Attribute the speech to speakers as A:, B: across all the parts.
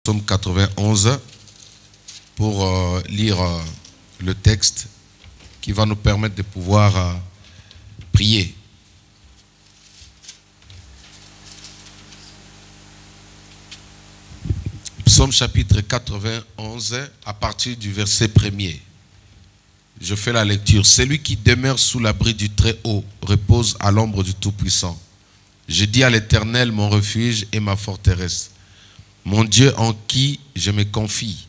A: Psaume 91 pour lire le texte qui va nous permettre de pouvoir prier. Psaume chapitre 91 à partir du verset 1er. Je fais la lecture. Celui qui demeure sous l'abri du Très-Haut repose à l'ombre du Tout-Puissant. Je dis à l'Éternel, mon refuge et ma forteresse, mon Dieu en qui je me confie.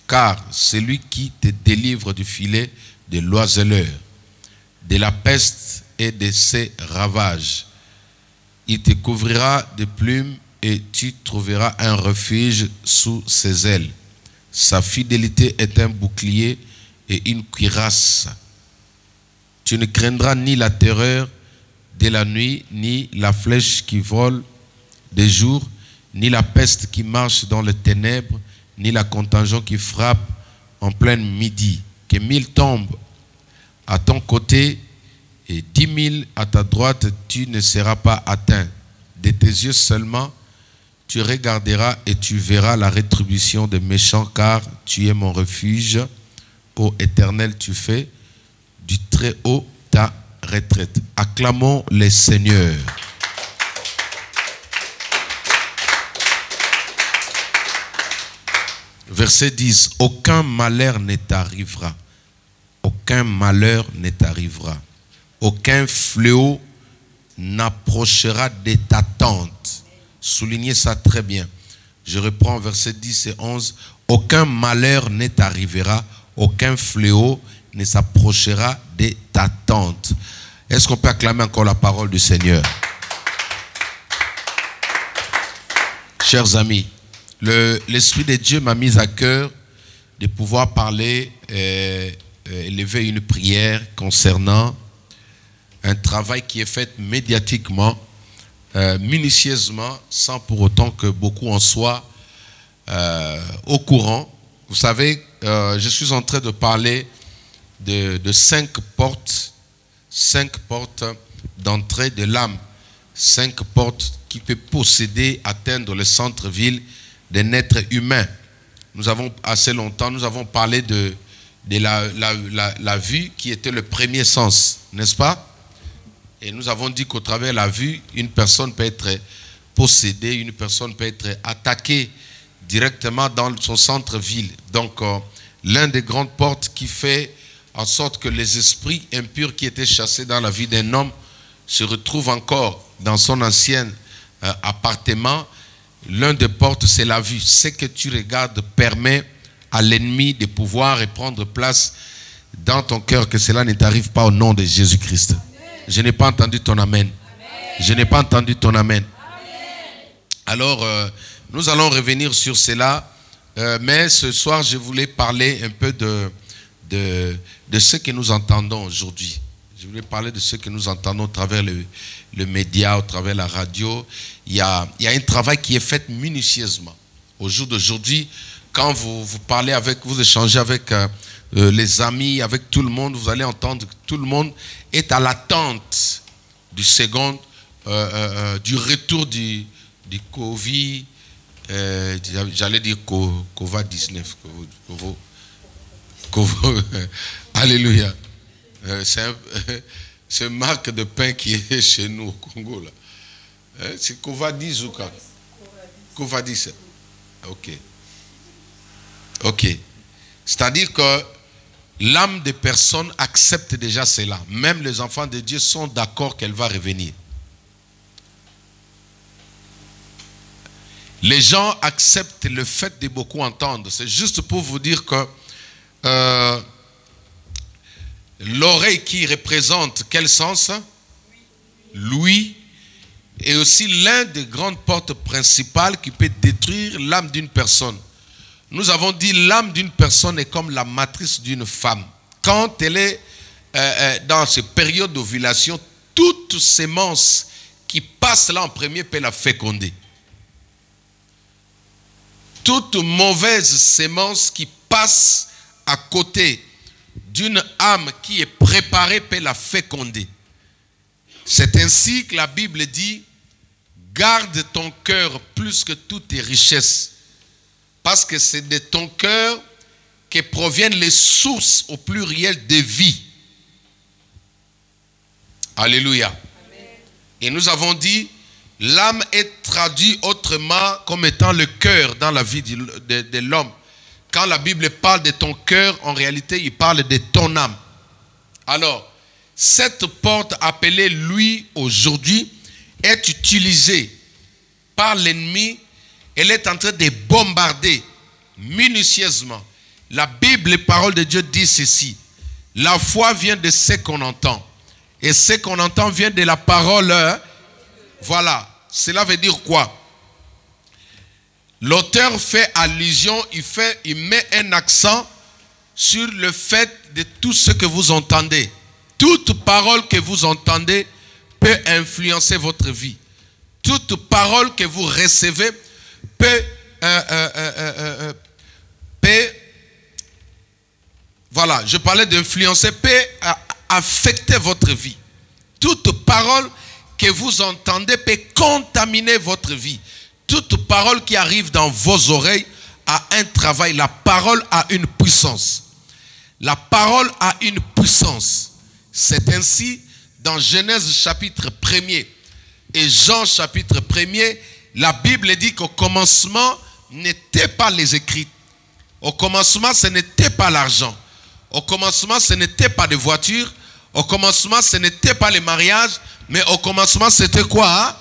A: Car c'est lui qui te délivre du filet de l'oiseleur, de la peste et de ses ravages. Il te couvrira de plumes et tu trouveras un refuge sous ses ailes. Sa fidélité est un bouclier et une cuirasse. Tu ne craindras ni la terreur de la nuit, ni la flèche qui vole de jour, ni la peste qui marche dans les ténèbres, ni la contagion qui frappe en plein midi. Que 1000 tombent à ton côté et 10 000 à ta droite, tu ne seras pas atteint. De tes yeux seulement, tu regarderas et tu verras la rétribution des méchants, car tu es mon refuge. Ô Éternel, tu fais du Très-Haut ta retraite. Acclamons les seigneurs. Verset 10. Aucun malheur ne t'arrivera. Aucun malheur ne t'arrivera. Aucun fléau n'approchera de ta tente. Soulignez ça très bien. Je reprends verset 10 et 11. Aucun malheur ne t'arrivera. Aucun fléau ne s'approchera de ta tente. Est-ce qu'on peut acclamer encore la parole du Seigneur? Chers amis, l'Esprit de Dieu m'a mis à cœur de pouvoir parler, élever une prière concernant un travail qui est fait médiatiquement, minutieusement, sans pour autant que beaucoup en soient au courant. Vous savez, je suis en train de parler de 5 portes d'entrée de l'âme, 5 portes qui peuvent posséder, atteindre le centre-ville d'un être humain. Nous avons assez longtemps, nous avons parlé de la vue qui était le premier sens, n'est-ce pas? Et nous avons dit qu'au travers de la vue, une personne peut être possédée, une personne peut être attaquée directement dans son centre-ville. Donc, l'un des grandes portes qui fait en sorte que les esprits impurs qui étaient chassés dans la vie d'un homme se retrouvent encore dans son ancien appartement. L'un des portes, c'est la vue. Ce que tu regardes permet à l'ennemi de pouvoir et prendre place dans ton cœur, que cela ne t'arrive pas au nom de Jésus-Christ. Je n'ai pas entendu ton amen. Je n'ai pas entendu ton amen. Alors, nous allons revenir sur cela, mais ce soir, je voulais parler un peu de ce que nous entendons aujourd'hui. Je voulais parler de ce que nous entendons au travers le média, au travers la radio. Il y a un travail qui est fait minutieusement. Au jour d'aujourd'hui, quand vous parlez avec, vous échangez avec les amis, avec tout le monde, vous allez entendre que tout le monde est à l'attente du second, du retour du Covid, j'allais dire Covid-19. Alléluia. C'est une marque de pain qui est chez nous au Congo. C'est Covid-10 ou quoi? Covid-10. Ok. Ok. C'est-à-dire que l'âme des personnes accepte déjà cela. Même les enfants de Dieu sont d'accord qu'elle va revenir. Les gens acceptent le fait de beaucoup entendre. C'est juste pour vous dire que l'oreille qui représente quel sens? L'ouïe est aussi l'un des grandes portes principales qui peut détruire l'âme d'une personne. Nous avons dit l'âme d'une personne est comme la matrice d'une femme. Quand elle est dans cette période d'ovulation, toute sémence qui passe là en premier peut la féconder. Toute mauvaise sémence qui passe à côté d'une âme qui est préparée peut la féconder. C'est ainsi que la Bible dit, garde ton cœur plus que toutes tes richesses, Parce que c'est de ton cœur que proviennent les sources au pluriel de vie. Alléluia. Amen. Et nous avons dit, l'âme est traduite autrement comme étant le cœur dans la vie de l'homme. Quand la Bible parle de ton cœur, en réalité, il parle de ton âme. Alors, cette porte appelée lui aujourd'hui est utilisée par l'ennemi. Elle est en train de bombarder minutieusement. La Bible, les paroles de Dieu disent ceci. La foi vient de ce qu'on entend. Et ce qu'on entend vient de la parole. Voilà. Cela veut dire quoi? L'auteur fait allusion, il met un accent sur le fait de tout ce que vous entendez. Toute parole que vous entendez peut influencer votre vie. Toute parole que vous recevez peut voilà, je parlais d'influencer, peut affecter votre vie. Toute parole que vous entendez peut contaminer votre vie. Toute parole qui arrive dans vos oreilles a un travail. La parole a une puissance. La parole a une puissance. C'est ainsi dans Genèse chapitre 1er et Jean chapitre 1er, la Bible dit qu'au commencement n'étaient pas les écrits. Au commencement, ce n'était pas l'argent. Au commencement, ce n'était pas des voitures. Au commencement, ce n'était pas les mariages. Mais au commencement, c'était quoi? Hein?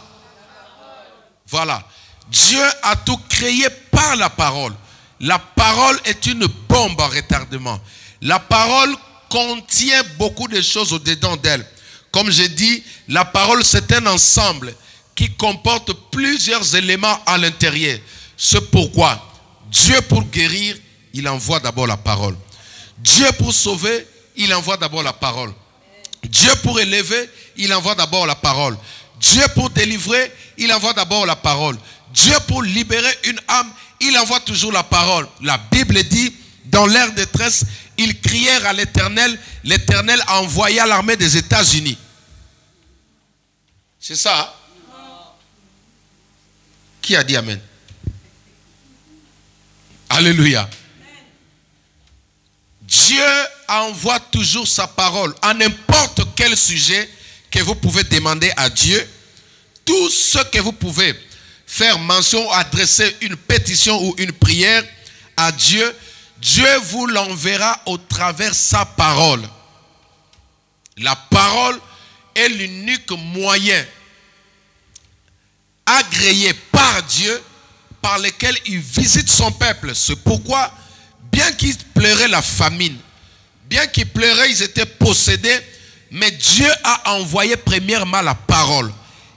A: Voilà. Dieu a tout créé par la parole. La parole est une bombe en retardement. La parole contient beaucoup de choses au-dedans d'elle. Comme j'ai dit, la parole c'est un ensemble qui comporte plusieurs éléments à l'intérieur. C'est pourquoi Dieu pour guérir, il envoie d'abord la parole. Dieu pour sauver, il envoie d'abord la parole. Dieu pour élever, il envoie d'abord la parole. Dieu pour délivrer, il envoie d'abord la parole. Dieu pour libérer une âme, il envoie toujours la parole. La Bible dit, dans leur détresse, ils crièrent à l'Éternel. L'Éternel envoya l'armée des États-Unis. C'est ça? Hein? Qui a dit Amen? Alléluia. Dieu envoie toujours sa parole à n'importe quel sujet que vous pouvez demander à Dieu. Tout ce que vous pouvez faire mention, adresser une pétition ou une prière à Dieu, Dieu vous l'enverra au travers de sa parole. La parole est l'unique moyen agréé par Dieu par lequel il visite son peuple. C'est pourquoi, bien qu'ils pleuraient la famine, bien qu'ils pleuraient, ils étaient possédés, mais Dieu a envoyé premièrement la parole.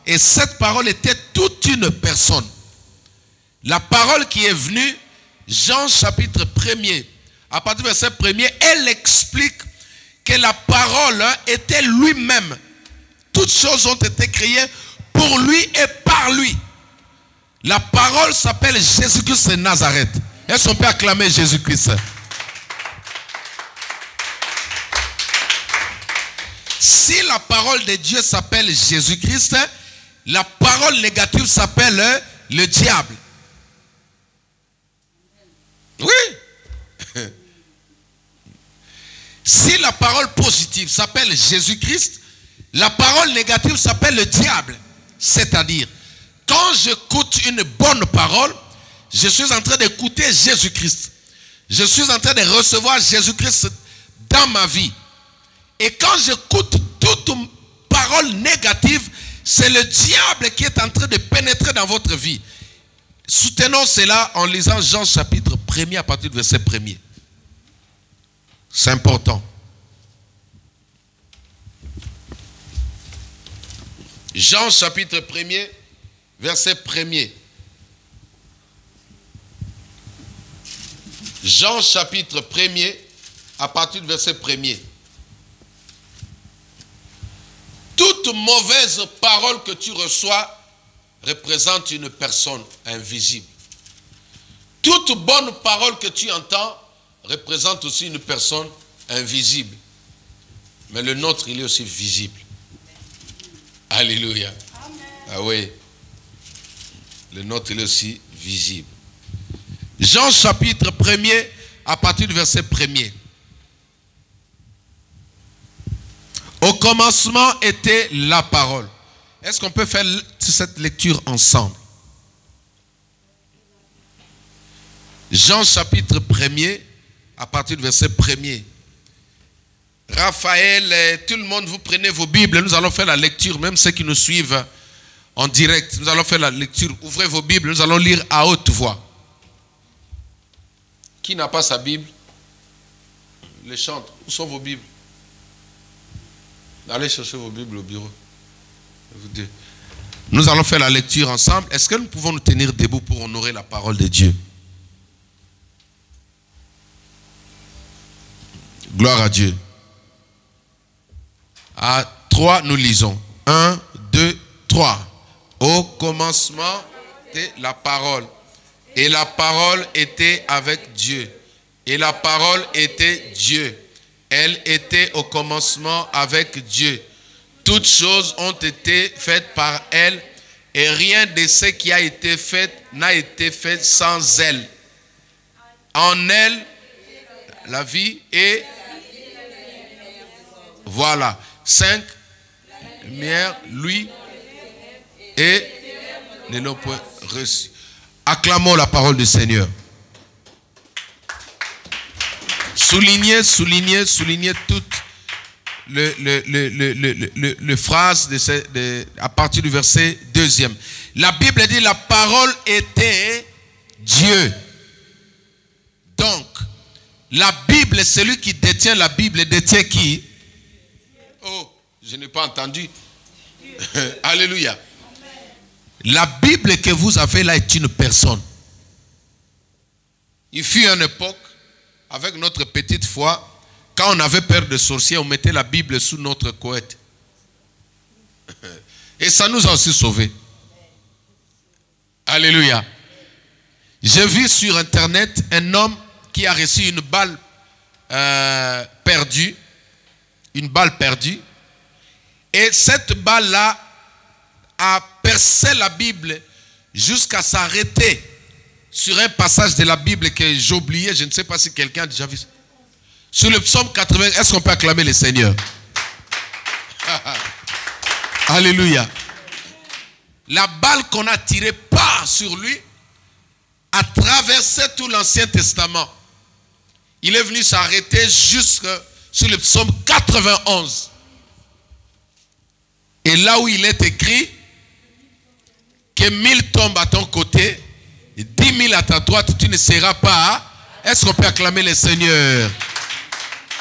A: Et cette parole était toute une personne. La parole qui est venue, Jean chapitre 1er, à partir du verset 1er, elle explique que la parole était lui-même. Toutes choses ont été créées pour lui et par lui. La parole s'appelle Jésus-Christ de Nazareth. Est-ce qu'on peut acclamer Jésus-Christ? Si la parole de Dieu s'appelle Jésus-Christ, la parole négative s'appelle le diable. Oui. Si la parole positive s'appelle Jésus-Christ, la parole négative s'appelle le diable. C'est-à-dire, quand j'écoute une bonne parole, je suis en train d'écouter Jésus-Christ. Je suis en train de recevoir Jésus-Christ dans ma vie. Et quand j'écoute toute parole négative, c'est le diable qui est en train de pénétrer dans votre vie. Soutenons cela en lisant Jean chapitre 1er à partir du verset 1er. C'est important. Jean chapitre 1er, verset 1er. Jean chapitre 1er, à partir du verset 1er. Toute mauvaise parole que tu reçois représente une personne invisible. Toute bonne parole que tu entends représente aussi une personne invisible. Mais le nôtre, il est aussi visible. Alléluia. Amen. Ah oui. Le nôtre, il est aussi visible. Jean chapitre 1er, à partir du verset 1er. Au commencement était la parole. Est-ce qu'on peut faire cette lecture ensemble? Jean chapitre 1er, à partir du verset 1er. Raphaël, tout le monde, vous prenez vos Bibles, nous allons faire la lecture, même ceux qui nous suivent en direct. Nous allons faire la lecture. Ouvrez vos Bibles, nous allons lire à haute voix. Qui n'a pas sa Bible? Les chantres. Où sont vos Bibles? Allez chercher vos Bibles au bureau. Nous allons faire la lecture ensemble. Est-ce que nous pouvons nous tenir debout pour honorer la parole de Dieu? Gloire à Dieu. À 3, nous lisons. 1, 2, 3. Au commencement était la parole. Et la parole était avec Dieu. Et la parole était Dieu. Elle était au commencement avec Dieu. Toutes choses ont été faites par elle. Et rien de ce qui a été fait n'a été fait sans elle. En elle, la vie est... Voilà. 5. Lumière, lui et les noms point reçus. Acclamons la parole du Seigneur. Soulignez toutes les phrases à partir du verset 2e. La Bible dit la parole était Dieu. Donc, la Bible, celui qui détient la Bible, détient qui? Oh, je n'ai pas entendu. Alléluia. La Bible que vous avez là est une personne. Il fut une époque, avec notre petite foi, quand on avait peur de sorciers, on mettait la Bible sous notre couette. Et ça nous a aussi sauvés. Alléluia. J'ai vu sur Internet un homme qui a reçu une balle perdue. Une balle perdue. Et cette balle-là a percé la Bible jusqu'à s'arrêter sur un passage de la Bible que j'ai oublié. Je ne sais pas si quelqu'un a déjà vu ça. Sur le psaume 80, est-ce qu'on peut acclamer le Seigneur? Alléluia. La balle qu'on a tirée part sur lui a traversé tout l'Ancien Testament. Il est venu s'arrêter jusque sur le psaume 91. Et là où il est écrit que 1000 tombent à ton côté, et 10 000 à ta droite, tu ne seras pas. Est-ce qu'on peut acclamer le Seigneur?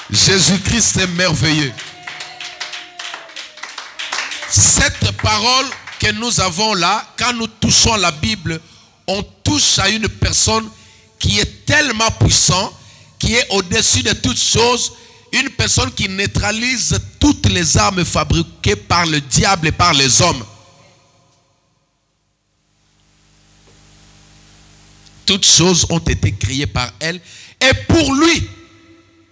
A: Jésus-Christ est merveilleux. Cette parole que nous avons là, quand nous touchons la Bible, on touche à une personne qui est tellement puissante, qui est au-dessus de toutes choses, une personne qui neutralise toutes les armes fabriquées par le diable et par les hommes. Toutes choses ont été créées par elle. Et pour lui,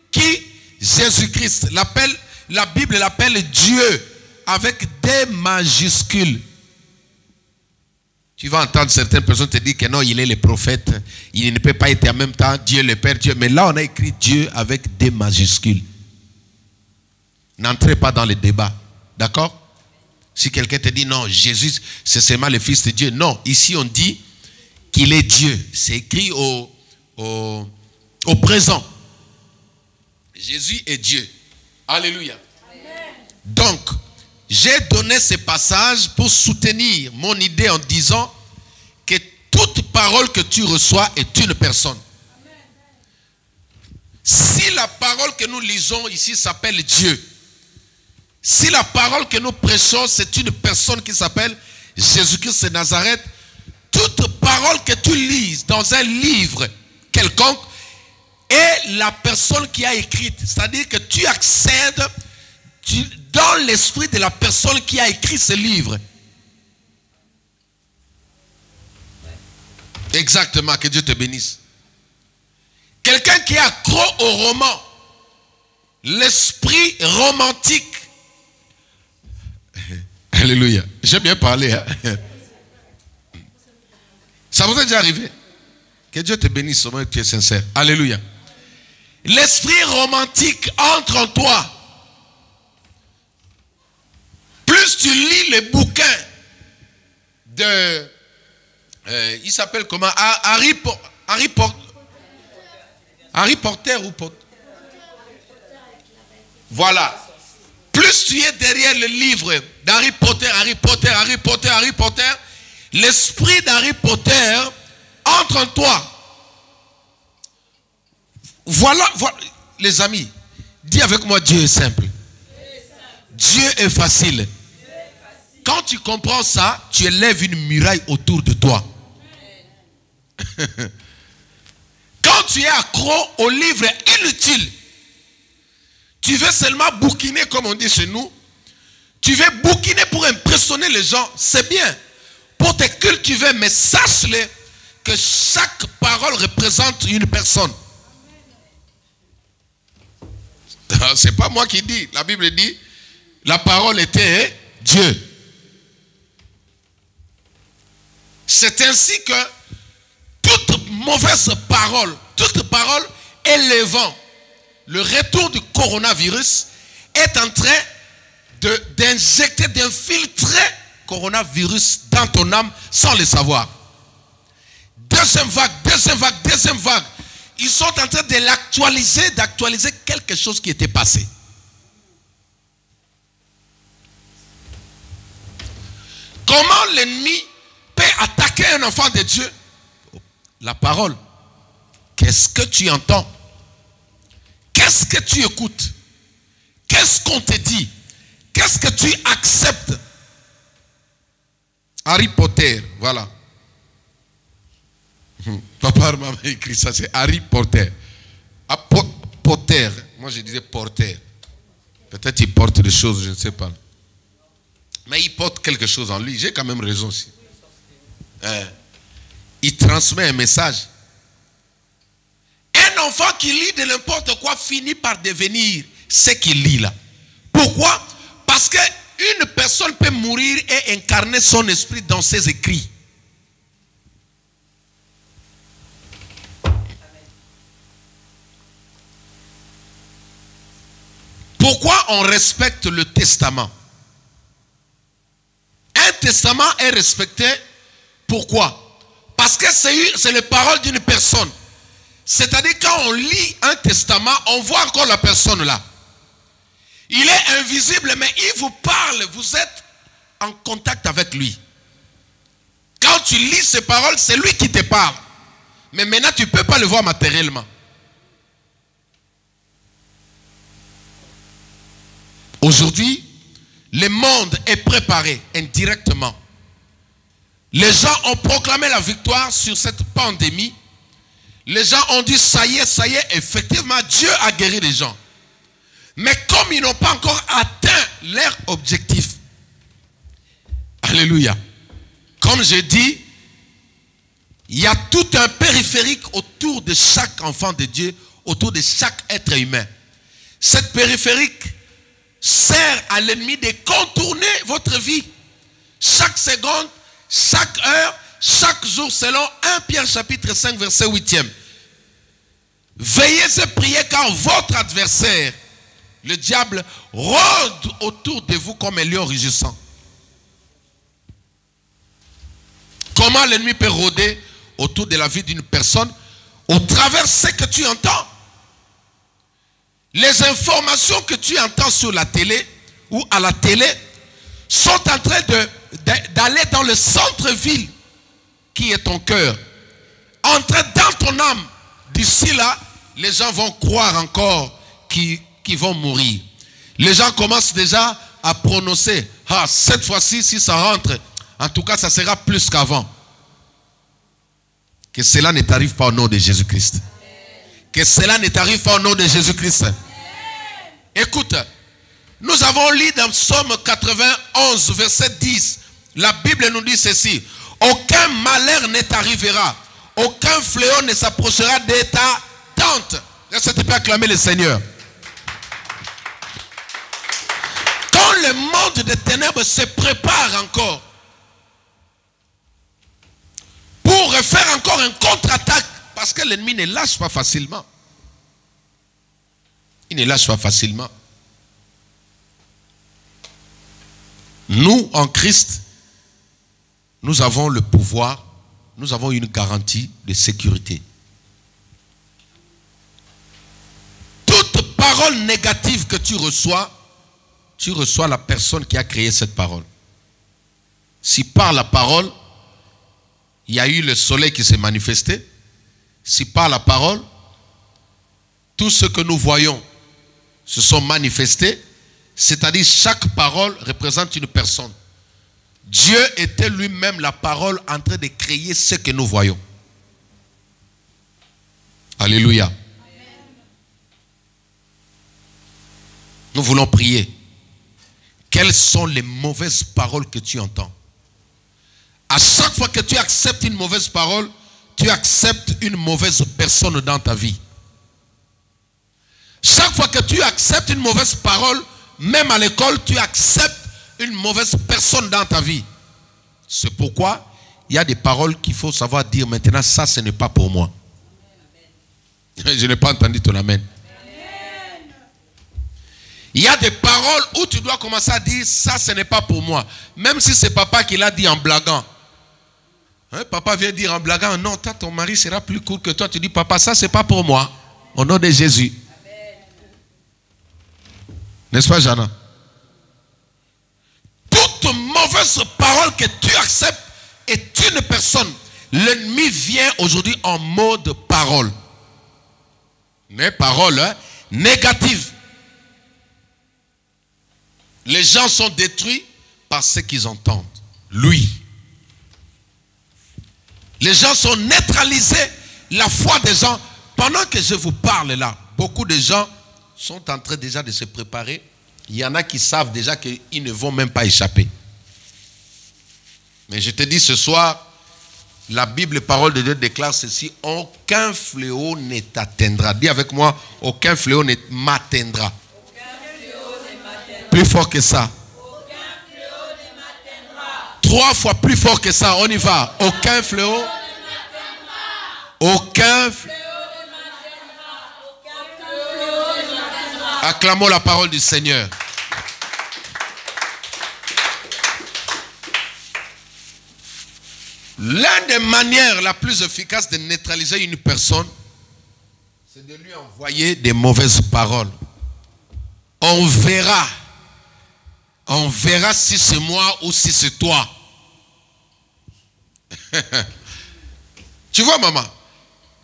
A: qui, Jésus-Christ, la Bible l'appelle Dieu, avec des majuscules. Tu vas entendre certaines personnes te dire que non, il est le prophète. Il ne peut pas être en même temps Dieu le Père, Dieu. Mais là, on a écrit Dieu avec des majuscules. N'entrez pas dans le débat. D'accord? Si quelqu'un te dit non, Jésus, c'est seulement le Fils de Dieu. Non, ici on dit qu'il est Dieu. C'est écrit au présent. Jésus est Dieu. Alléluia. Amen. Donc, j'ai donné ce passage pour soutenir mon idée en disant que toute parole que tu reçois est une personne. Amen. Si la parole que nous lisons ici s'appelle Dieu, si la parole que nous prêchons c'est une personne qui s'appelle Jésus-Christ de Nazareth, toute parole que tu lises dans un livre quelconque est la personne qui a écrit. C'est-à-dire que tu accèdes dans l'esprit de la personne qui a écrit ce livre. Exactement, que Dieu te bénisse. Quelqu'un qui est accro au roman, l'esprit romantique. Alléluia. J'ai bien parlé. Hein? Ça vous est déjà arrivé? Que Dieu te bénisse, au moins que tu es sincère. Alléluia. L'esprit romantique entre en toi. Plus tu lis les bouquins de... il s'appelle comment? Harry Potter ou Potter. Voilà. Plus tu es derrière le livre d'Harry Potter, l'esprit d'Harry Potter entre en toi. Voilà, les amis, dis avec moi, Dieu est simple. Dieu est facile. Quand tu comprends ça, tu élèves une muraille autour de toi. Quand tu es accro aux livres inutiles, tu veux seulement bouquiner, comme on dit chez nous. Tu veux bouquiner pour impressionner les gens, c'est bien. Pour te cultiver, mais sache-le que chaque parole représente une personne. C'est pas moi qui dis. La Bible dit, la parole était Dieu. C'est ainsi que toute mauvaise parole, toute parole élevant le retour du coronavirus est en train d'injecter, d'infiltrer coronavirus dans ton âme sans le savoir. Deuxième vague. Ils sont en train de l'actualiser, d'actualiser quelque chose qui était passé. Comment l'ennemi peut attaquer un enfant de Dieu? La parole. Qu'est-ce que tu entends? Qu'est-ce que tu écoutes? Qu'est-ce qu'on te dit? Qu'est-ce que tu acceptes? Harry Potter, voilà. Papa m'a écrit ça, c'est Harry Potter. Ah, Potter. Moi je disais Porter. Peut-être il porte des choses, je ne sais pas. Mais il porte quelque chose en lui. J'ai quand même raison aussi. Il transmet un message. Un enfant qui lit de n'importe quoi finit par devenir ce qu'il lit là. Pourquoi? Parce qu'une personne peut mourir et incarner son esprit dans ses écrits. Pourquoi on respecte le testament? Un testament est respecté. Pourquoi? Parce que c'est les paroles d'une personne. C'est-à-dire quand on lit un testament, on voit encore la personne là. Il est invisible, mais il vous parle. Vous êtes en contact avec lui. Quand tu lis ces paroles, c'est lui qui te parle. Mais maintenant, tu ne peux pas le voir matériellement. Aujourd'hui, le monde est préparé indirectement. Les gens ont proclamé la victoire sur cette pandémie. Les gens ont dit, ça y est, effectivement, Dieu a guéri les gens. Mais comme ils n'ont pas encore atteint leur objectif, alléluia, comme je dis, il y a tout un périphérique autour de chaque enfant de Dieu, autour de chaque être humain. Cette périphérique sert à l'ennemi de contourner votre vie. Chaque seconde, chaque heure, chaque jour, selon 1 Pierre chapitre 5 verset 8e. Veillez et priez car votre adversaire, le diable, rôde autour de vous comme un lion rugissant. Comment l'ennemi peut rôder autour de la vie d'une personne? Au travers de ce que tu entends. Les informations que tu entends sur la télé ou à la télé sont en train d'aller dans le centre-ville qui est ton cœur. Entrer dans ton âme. D'ici là, les gens vont croire encore qu'ils vont mourir. Les gens commencent déjà à prononcer. Ah, cette fois-ci, si ça rentre, en tout cas, ça sera plus qu'avant. Que cela ne t'arrive pas au nom de Jésus-Christ. Que cela ne t'arrive pas au nom de Jésus-Christ. Écoute, nous avons lu dans Psaume 91, verset 10. La Bible nous dit ceci. Aucun malheur ne t'arrivera. Aucun fléau ne s'approchera de ta tente. Est-ce que tu peux acclamer le Seigneur? Quand le monde des ténèbres se prépare encore pour faire encore une contre-attaque parce que l'ennemi ne lâche pas facilement. Il ne lâche pas facilement. Nous, en Christ, nous avons le pouvoir, nous avons une garantie de sécurité. Toute parole négative que tu reçois la personne qui a créé cette parole. Si par la parole, il y a eu le soleil qui s'est manifesté, si par la parole, tout ce que nous voyons se sont manifestés, c'est-à-dire chaque parole représente une personne. Dieu était lui-même la parole en train de créer ce que nous voyons. Alléluia. Amen. Nous voulons prier. Quelles sont les mauvaises paroles que tu entends? À chaque fois que tu acceptes une mauvaise parole, tu acceptes une mauvaise personne dans ta vie. Chaque fois que tu acceptes une mauvaise parole, même à l'école, tu acceptes une mauvaise personne dans ta vie. C'est pourquoi il y a des paroles qu'il faut savoir dire maintenant, ça ce n'est pas pour moi. Je n'ai pas entendu ton amen. Il y a des paroles où tu dois commencer à dire, ça ce n'est pas pour moi. Même si c'est papa qui l'a dit en blaguant. Hein, papa vient dire en blaguant, non, ton mari sera plus cool que toi. Tu dis, papa, ça c'est pas pour moi. Au nom de Jésus. N'est-ce pas, Jana? Toute mauvaise parole que tu acceptes est une personne. L'ennemi vient aujourd'hui en mode parole. Mais parole négative. Les gens sont détruits par ce qu'ils entendent. Lui. Les gens sont neutralisés. La foi des gens. Pendant que je vous parle là, beaucoup de gens sont en train déjà de se préparer. Il y en a qui savent déjà qu'ils ne vont même pas échapper. Mais je te dis ce soir, la Bible, parole de Dieu, déclare ceci: aucun fléau ne t'atteindra. Dis avec moi, aucun fléau ne m'atteindra. Plus fort que ça. 3 fois plus fort que ça. On y va. Aucun fléau. Aucun fléau. Acclamons la parole du Seigneur. L'une des manières la plus efficace de neutraliser une personne, c'est de lui envoyer des mauvaises paroles. On verra si c'est moi ou si c'est toi. Tu vois, maman,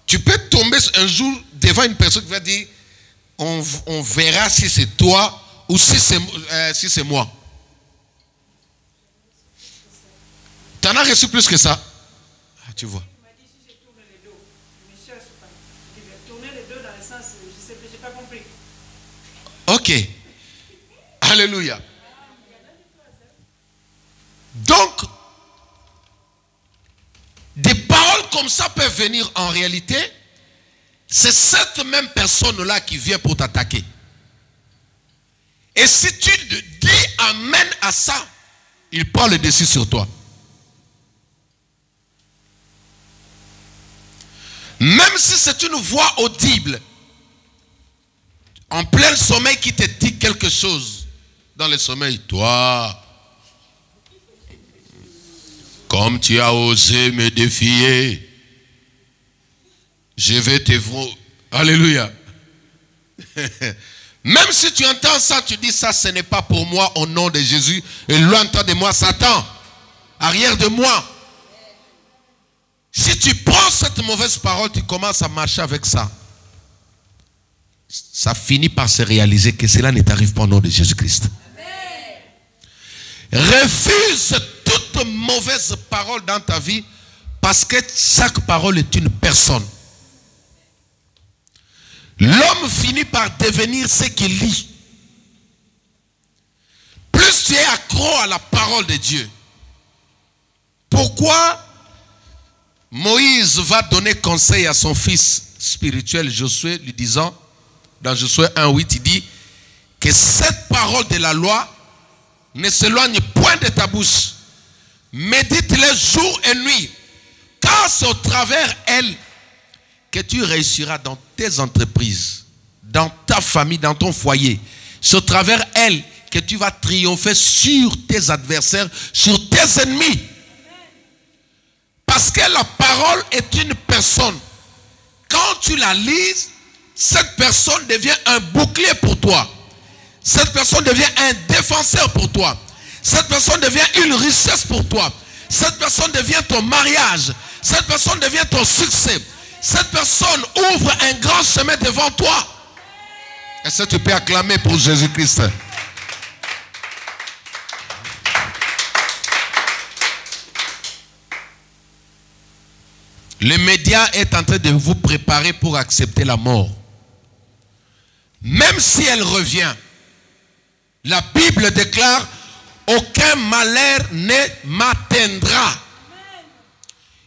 A: tu peux tomber un jour devant une personne qui va dire, on verra si c'est toi ou si c'est moi. Tu en as reçu plus que ça. Ah, tu vois. Ok. Alléluia. Donc, des paroles comme ça peuvent venir en réalité. C'est cette même personne-là qui vient pour t'attaquer. Et si tu dis amen à ça, il prend le dessus sur toi. Même si c'est une voix audible, en plein sommeil qui te dit quelque chose, dans le sommeil, toi, comme tu as osé me défier, je vais te voir. Alléluia. Même si tu entends ça, tu dis ça, ce n'est pas pour moi au nom de Jésus. Et loin de moi, Satan, arrière de moi. Si tu prends cette mauvaise parole, tu commences à marcher avec ça. Ça finit par se réaliser que cela ne t'arrive pas au nom de Jésus-Christ. Refuse toute mauvaise parole dans ta vie parce que chaque parole est une personne. L'homme finit par devenir ce qu'il lit. Plus tu es accro à la parole de Dieu. Pourquoi Moïse va donner conseil à son fils spirituel Josué, lui disant, dans Josué 1:8, il dit que cette parole de la loi ne s'éloigne point de ta bouche. Médite-les jour et nuit, car c'est au travers elle que tu réussiras dans tes entreprises, dans ta famille, dans ton foyer. C'est au travers elle que tu vas triompher sur tes adversaires, sur tes ennemis. Parce que la parole est une personne. Quand tu la lises, cette personne devient un bouclier pour toi. Cette personne devient un défenseur pour toi. Cette personne devient une richesse pour toi. Cette personne devient ton mariage. Cette personne devient ton succès. Cette personne ouvre un grand chemin devant toi. Est-ce que tu peux acclamer pour Jésus-Christ? Le média est en train de vous préparer pour accepter la mort. Même si elle revient, la Bible déclare: aucun malheur ne m'atteindra.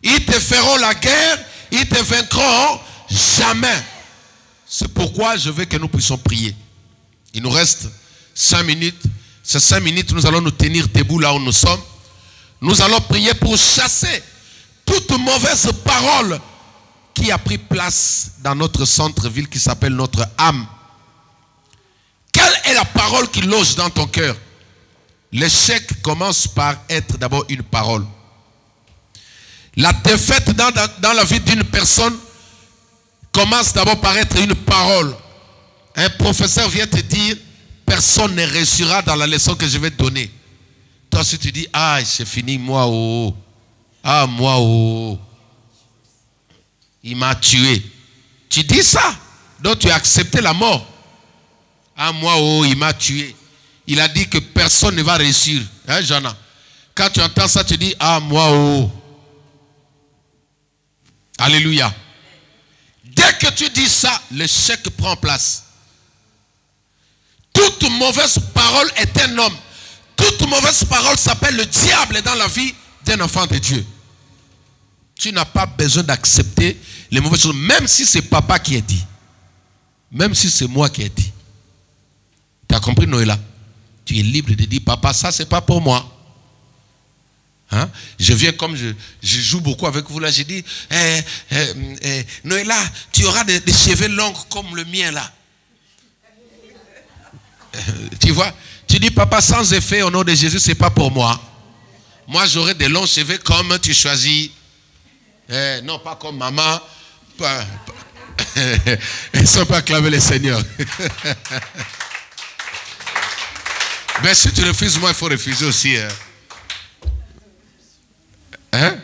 A: Ils te feront la guerre, ils te vaincront jamais. C'est pourquoi je veux que nous puissions prier. Il nous reste 5 minutes. Ces 5 minutes, nous allons nous tenir debout là où nous sommes. Nous allons prier pour chasser toute mauvaise parole qui a pris place dans notre centre-ville qui s'appelle notre âme. Quelle est la parole qui loge dans ton cœur? L'échec commence par être d'abord une parole. La défaite dans la vie d'une personne commence d'abord par être une parole. Un professeur vient te dire: personne ne réussira dans la leçon que je vais te donner. Toi, si tu dis: ah, c'est fini, moi, oh. Ah, moi, oh. Il m'a tué. Tu dis ça. Donc, tu as accepté la mort. Ah, moi, oh, il m'a tué. Il a dit que personne ne va réussir. Hein, Jana? Quand tu entends ça, tu dis: ah, moi, oh. Alléluia. Dès que tu dis ça, l'échec prend place. Toute mauvaise parole est un homme. Toute mauvaise parole s'appelle le diable dans la vie d'un enfant de Dieu. Tu n'as pas besoin d'accepter les mauvaises choses, même si c'est papa qui a dit. Même si c'est moi qui ai dit. Tu as compris, Noëlla? Tu es libre de dire: papa, ça c'est pas pour moi. Hein? Je viens comme je joue beaucoup avec vous là, j'ai dit: Noëlla, tu auras des cheveux longs comme le mien là. Tu vois? Tu dis: papa, sans effet, au nom de Jésus, c'est pas pour moi. Moi, j'aurai des longs cheveux comme tu choisis. Non, pas comme maman. Ils ne sont pas acclamés les seigneurs. Mais si tu refuses, moi, il faut refuser aussi. Hein?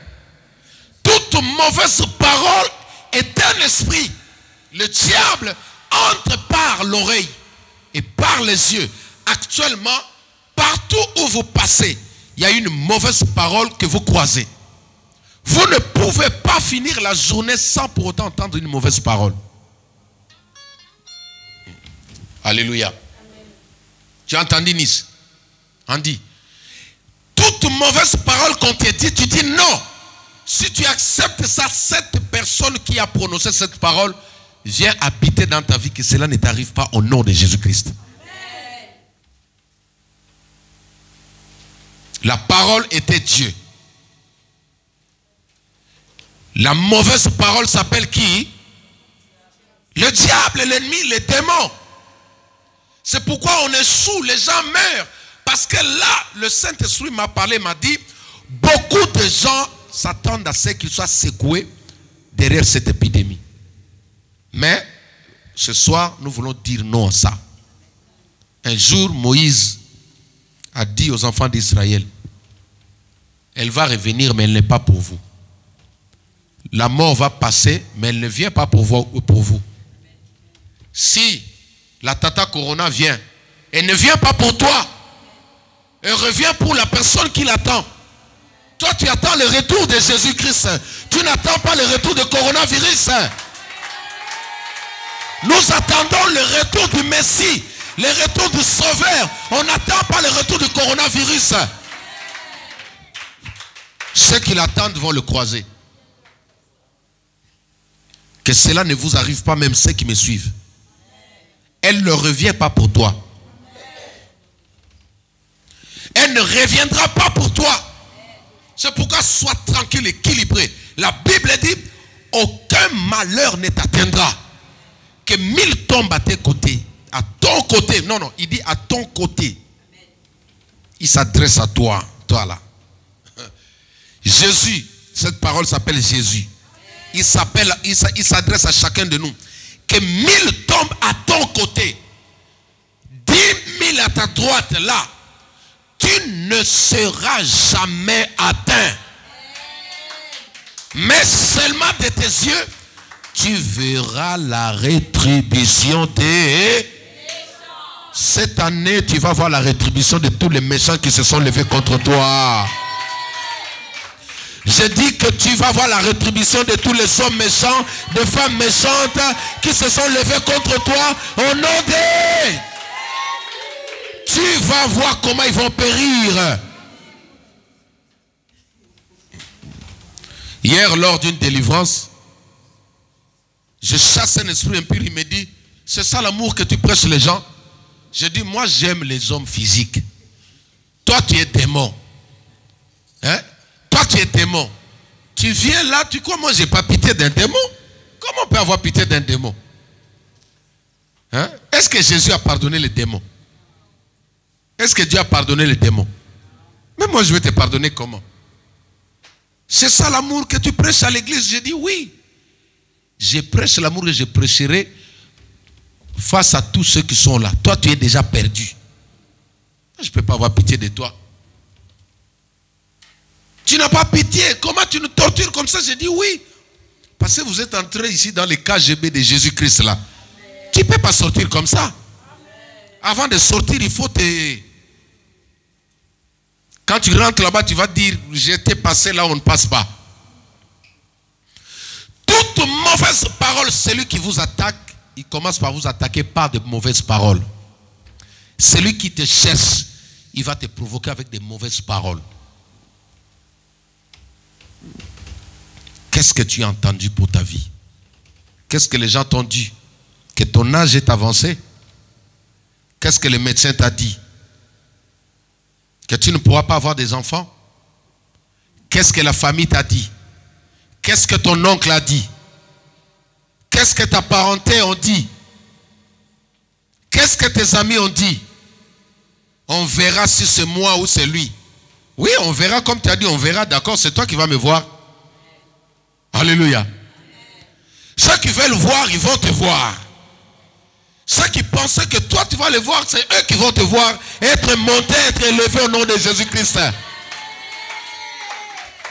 A: Toute mauvaise parole est un esprit. Le diable entre par l'oreille et par les yeux. Actuellement, partout où vous passez, il y a une mauvaise parole que vous croisez. Vous ne pouvez pas finir la journée sans pour autant entendre une mauvaise parole. Alléluia. Amen. Tu as entendu, Nice? Andy. Toute mauvaise parole qu'on te dit, tu dis non. Si tu acceptes ça, cette personne qui a prononcé cette parole vient habiter dans ta vie, que cela ne t'arrive pas au nom de Jésus-Christ. La parole était Dieu. La mauvaise parole s'appelle qui? Le diable, l'ennemi, les démons. C'est pourquoi on échoue, les gens meurent. Parce que là, le Saint-Esprit m'a parlé, m'a dit: beaucoup de gens s'attendent à ce qu'ils soient secoués derrière cette épidémie. Mais ce soir, nous voulons dire non à ça. Un jour, Moïse a dit aux enfants d'Israël: elle va revenir, mais elle n'est pas pour vous. La mort va passer, mais elle ne vient pas pour vous. Si la tata corona vient, elle ne vient pas pour toi. Elle revient pour la personne qui l'attend. Toi, tu attends le retour de Jésus-Christ. Tu n'attends pas le retour de coronavirus. Nous attendons le retour du Messie, le retour du Sauveur. On n'attend pas le retour du coronavirus. Ceux qui l'attendent vont le croiser. Que cela ne vous arrive pas, même ceux qui me suivent. Elle ne revient pas pour toi. Elle ne reviendra pas pour toi. C'est pourquoi sois tranquille, équilibré. La Bible dit: aucun malheur ne t'atteindra. Que 1000 tombent à tes côtés. À ton côté. Non, non, il dit à ton côté. Il s'adresse à toi. Toi là. Jésus. Cette parole s'appelle Jésus. Il s'adresse à chacun de nous. Que 1000 tombent à ton côté. 10 000 à ta droite là. Tu ne seras jamais atteint. Mais seulement de tes yeux, tu verras la rétribution des... Cette année, tu vas voir la rétribution de tous les méchants qui se sont levés contre toi. Je dis que tu vas voir la rétribution de tous les hommes méchants, des femmes méchantes qui se sont levés contre toi au nom de... Tu vas voir comment ils vont périr. Hier, lors d'une délivrance, je chasse un esprit impur. Il me dit, c'est ça l'amour que tu prêches les gens? Je dis, moi j'aime les hommes physiques. Toi tu es démon. Hein? Toi tu es démon. Tu viens là, tu crois, moi j'ai pas pitié d'un démon? Comment on peut avoir pitié d'un démon? Hein? Est-ce que Jésus a pardonné les démons? Est-ce que Dieu a pardonné les démons? Mais moi je vais te pardonner comment? C'est ça l'amour que tu prêches à l'église? Je dis oui. Je prêche l'amour et je prêcherai face à tous ceux qui sont là. Toi tu es déjà perdu. Je ne peux pas avoir pitié de toi. Tu n'as pas pitié. Comment tu nous tortures comme ça? Je dis oui. Parce que vous êtes entré ici dans les KGB de Jésus-Christ là. Tu ne peux pas sortir comme ça. Avant de sortir, il faut te... Quand tu rentres là-bas, tu vas dire, j'étais passé là où on ne passe pas. Toute mauvaise parole, celui qui vous attaque, il commence par vous attaquer par de mauvaises paroles. Celui qui te cherche, il va te provoquer avec des mauvaises paroles. Qu'est-ce que tu as entendu pour ta vie? Qu'est-ce que les gens t'ont dit? Que ton âge est avancé? Qu'est-ce que le médecin t'a dit? Que tu ne pourras pas avoir des enfants? Qu'est-ce que la famille t'a dit? Qu'est-ce que ton oncle a dit? Qu'est-ce que ta parenté ont dit? Qu'est-ce que tes amis ont dit? On verra si c'est moi ou c'est lui. Oui, on verra comme tu as dit, on verra, d'accord, c'est toi qui vas me voir. Alléluia. Ceux qui veulent voir, ils vont te voir. Ceux qui pensaient que toi tu vas les voir, c'est eux qui vont te voir être montés, être élevés au nom de Jésus-Christ.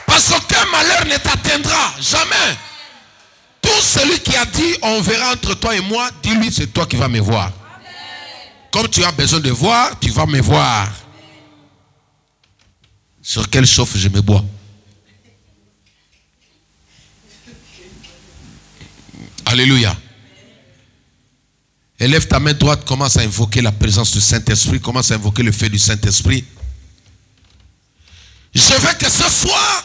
A: Parce qu'aucun malheur ne t'atteindra, jamais. Tout celui qui a dit on verra entre toi et moi, dis-lui c'est toi qui vas me voir. Comme tu as besoin de voir, tu vas me voir. Sur quelle chauffe je me bois? Alléluia. Élève ta main droite, commence à invoquer la présence du Saint-Esprit, commence à invoquer le feu du Saint-Esprit. Je veux que ce soir,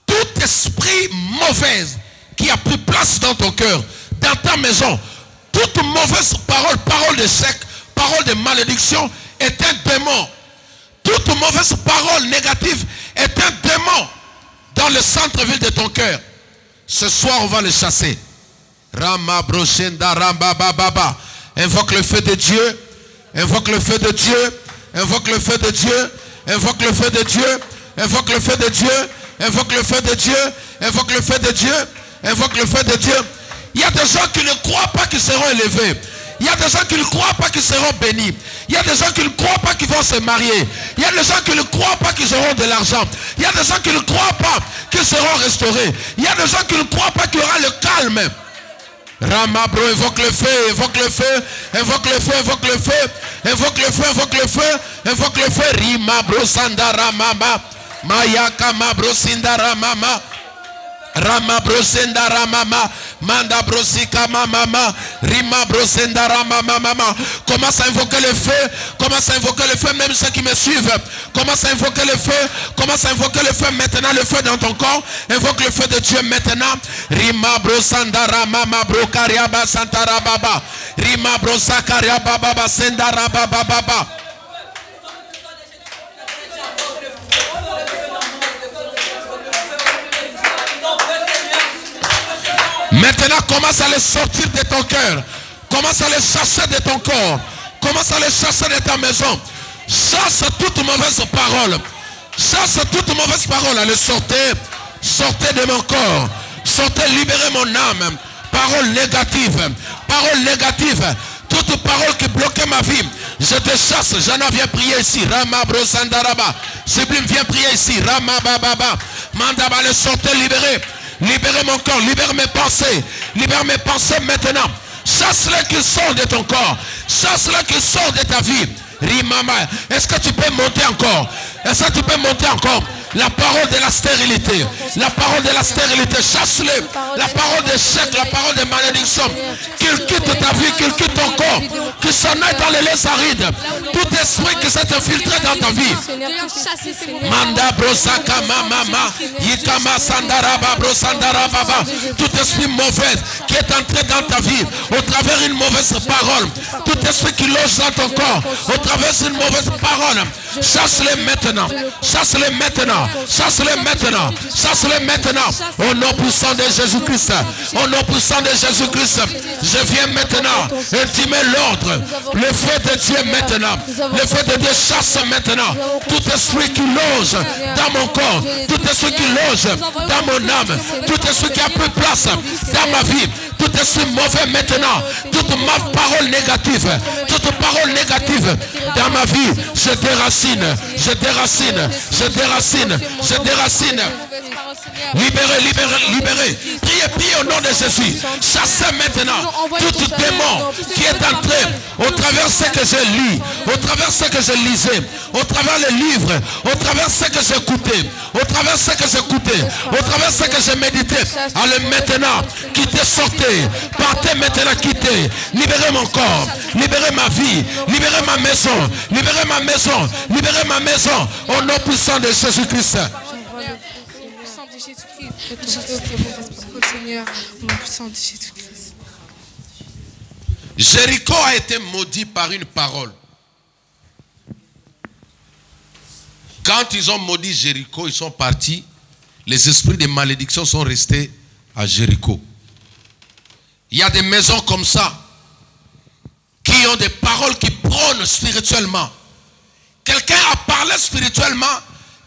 A: tout esprit mauvais qui a pris place dans ton cœur, dans ta maison, toute mauvaise parole, parole d'échec, parole de malédiction est un démon. Toute mauvaise parole négative est un démon dans le centre-ville de ton cœur. Ce soir, on va le chasser. Rama broshenda ramba baba. Invoque le feu de Dieu. Invoque le feu de Dieu. Invoque le feu de Dieu. Invoque le feu de Dieu. Invoque le feu de Dieu. Invoque le feu de Dieu. Invoque le feu de Dieu. Invoque le feu de Dieu. Il y a des gens qui ne croient pas qu'ils seront élevés. Il y a des gens qui ne croient pas qu'ils seront bénis. Il y a des gens qui ne croient pas qu'ils vont se marier. Il y a des gens qui ne croient pas qu'ils auront de l'argent. Il y a des gens qui ne croient pas qu'ils seront restaurés. Il y a des gens qui ne croient pas qu'il y aura le calme. Rama bro, invoque le feu, invoque le feu, invoque le feu, invoque le feu, invoque le feu, invoque le feu, invoque le feu. Rima bro sandara mama, mayaka ma bro sindara mama. Rama brosendara mama, manda brosika mama, rima brosendara mama. Commence à invoquer le feu, commence à invoquer le feu, même ceux qui me suivent. Commence à invoquer le feu, commence à invoquer le feu maintenant, le feu dans ton corps. Invoque le feu de Dieu maintenant. Rima brosandara mama brokariaba santara baba, rima brosakaria baba sendara baba. Maintenant, commence à les sortir de ton cœur. Commence à les chasser de ton corps. Commence à les chasser de ta maison. Chasse toute mauvaise parole. Chasse toute mauvaise parole. Allez, sortez. Sortez de mon corps. Sortez, libérez mon âme. Parole négative. Parole négative. Toute parole qui bloquait ma vie. Je te chasse. Jana, viens prier ici. Rama Brosandaraba. Sublime, viens prier ici. Rama Bababa. Mandaba, allez, sortez, libérez. Libérez mon corps. Libère mes pensées. Libère mes pensées maintenant. Chasse-les qui sortent de ton corps. Chasse-les qui sortent de ta vie. Rimama. Est-ce que tu peux monter encore? Est-ce que tu peux monter encore? La parole de la stérilité. La parole de la stérilité. Chasse-les. La parole d'échec. La parole de malédiction. Qu'il quitte ta vie. Qu'il quitte ton corps. Qu'il s'en aille dans les laits arides. Tout esprit qui s'est infiltré dans ta vie. Manda brosaka mama. Yikama sandaraba brosandarababa. Tout esprit mauvais qui est entré dans ta vie au travers d'une mauvaise parole. Tout esprit qui loge dans ton corps au travers d'une mauvaise parole. Chasse-les maintenant. Chasse-les maintenant. Chasse-les maintenant. Chasse-les maintenant. Au nom puissant de Jésus-Christ. Au nom puissant de Jésus-Christ. Je viens maintenant intimer l'ordre. Le feu de Dieu maintenant. Le feu de Dieu chasse maintenant. Tout esprit qui loge dans mon corps. Tout esprit qui loge dans mon âme. Tout esprit qui a pris place dans ma vie. Tout esprit mauvais maintenant. Toute ma parole négative. Toute parole négative dans ma vie. Je déracine. Je déracine. Je déracine. Je déracine. Libérez, libérez, libérez. Priez, priez au nom de Jésus. Chassez maintenant tout démon qui est entré au travers de ce que j'ai lu, au travers de ce que je lisais, au travers les livres, au travers de ce que j'écoutais, au travers de ce que j'écoutais, au travers de ce que je méditais. Allez maintenant, quittez, sortez, partez maintenant, quittez. Libérez mon corps, libérez ma vie, libérez ma maison, libérez ma maison, libérez ma maison, au nom puissant de Jésus-Christ. Jéricho a été maudit par une parole. Quand ils ont maudit Jéricho, ils sont partis. Les esprits de malédiction sont restés à Jéricho. Il y a des maisons comme ça qui ont des paroles qui prônent spirituellement. Quelqu'un a parlé spirituellement,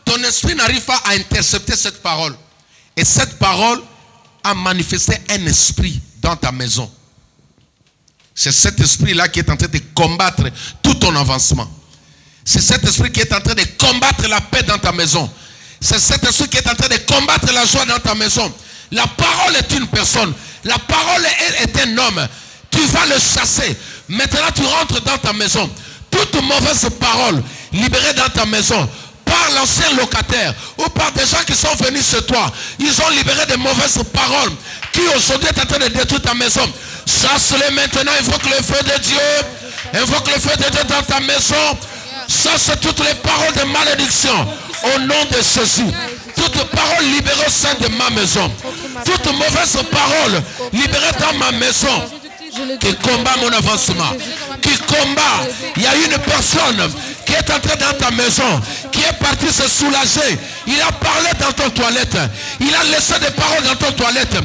A: ton esprit n'arrive pas à intercepter cette parole. Et cette parole a manifesté un esprit dans ta maison. C'est cet esprit-là qui est en train de combattre tout ton avancement. C'est cet esprit qui est en train de combattre la paix dans ta maison. C'est cet esprit qui est en train de combattre la joie dans ta maison. La parole est une personne. La parole est un homme. Tu vas le chasser. Maintenant, tu rentres dans ta maison. Toute mauvaise parole libérée dans ta maison par l'ancien locataire ou par des gens qui sont venus chez toi, ils ont libéré des mauvaises paroles qui aujourd'hui est en train de détruire ta maison. Chasse-les maintenant, invoque le feu de Dieu. Invoque le feu de Dieu dans ta maison. Chasse toutes les paroles de malédiction au nom de Jésus. Toute parole libérée au sein de ma maison. Toute mauvaise parole libérée dans ma maison qui combat mon avancement, qui combat. Il y a une personne qui est entrée dans ta maison, qui est partie se soulager. Il a parlé dans ton toilette. Il a laissé des paroles dans ton toilette.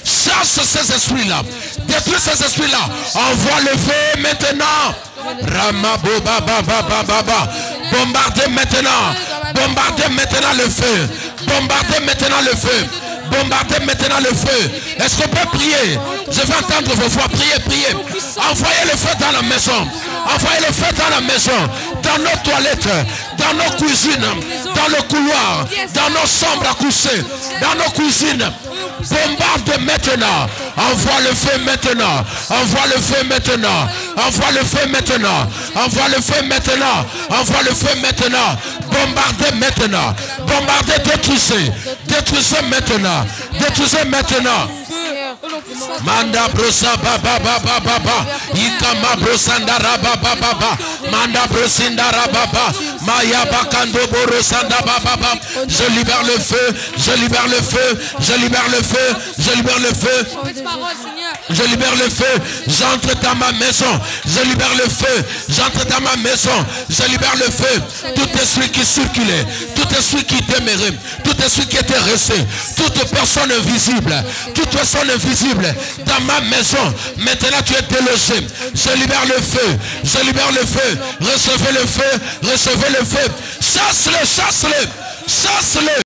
A: Chasse ces esprits-là. Détruis ces esprits-là. Envoie le feu maintenant. Bombardez maintenant. Bombardez maintenant le feu. Bombardez maintenant le feu. Bombardez maintenant le feu. Est-ce qu'on peut prier? Je vais entendre vos voix. Priez, priez. Envoyez le feu dans la maison. Envoyez le feu dans la maison. Dans nos toilettes. Dans nos cuisines. Dans le couloir. Dans nos chambres à coucher. Dans nos cuisines. Bombarde maintenant. Envoie le feu maintenant. Envoie le feu maintenant. Envoie le feu maintenant. Envoie le feu maintenant. Envoie le feu maintenant. Bombardez maintenant. Bombardez, détruisez. Détruisez maintenant. Détruisez maintenant. Manda brosa baba baba baba. Ikama brosandara baba baba. Manda brosindara baba. Maya bakando borosanda baba. Je libère le feu. Je libère le feu. Je libère le feu. Je libère le feu. Je libère le feu. J'entre dans ma maison. Je libère le feu. J'entre dans ma maison. Je libère le feu. Tout esprit qui circulait. Tout esprit qui demeurait. Tout esprit qui était resté. Toute personne invisible. Toute personne invisible dans ma maison. Maintenant tu es délogé. Je libère le feu. Je libère le feu. Recevez le feu. Recevez le feu. Chasse-le. Chasse-le. Chasse-le.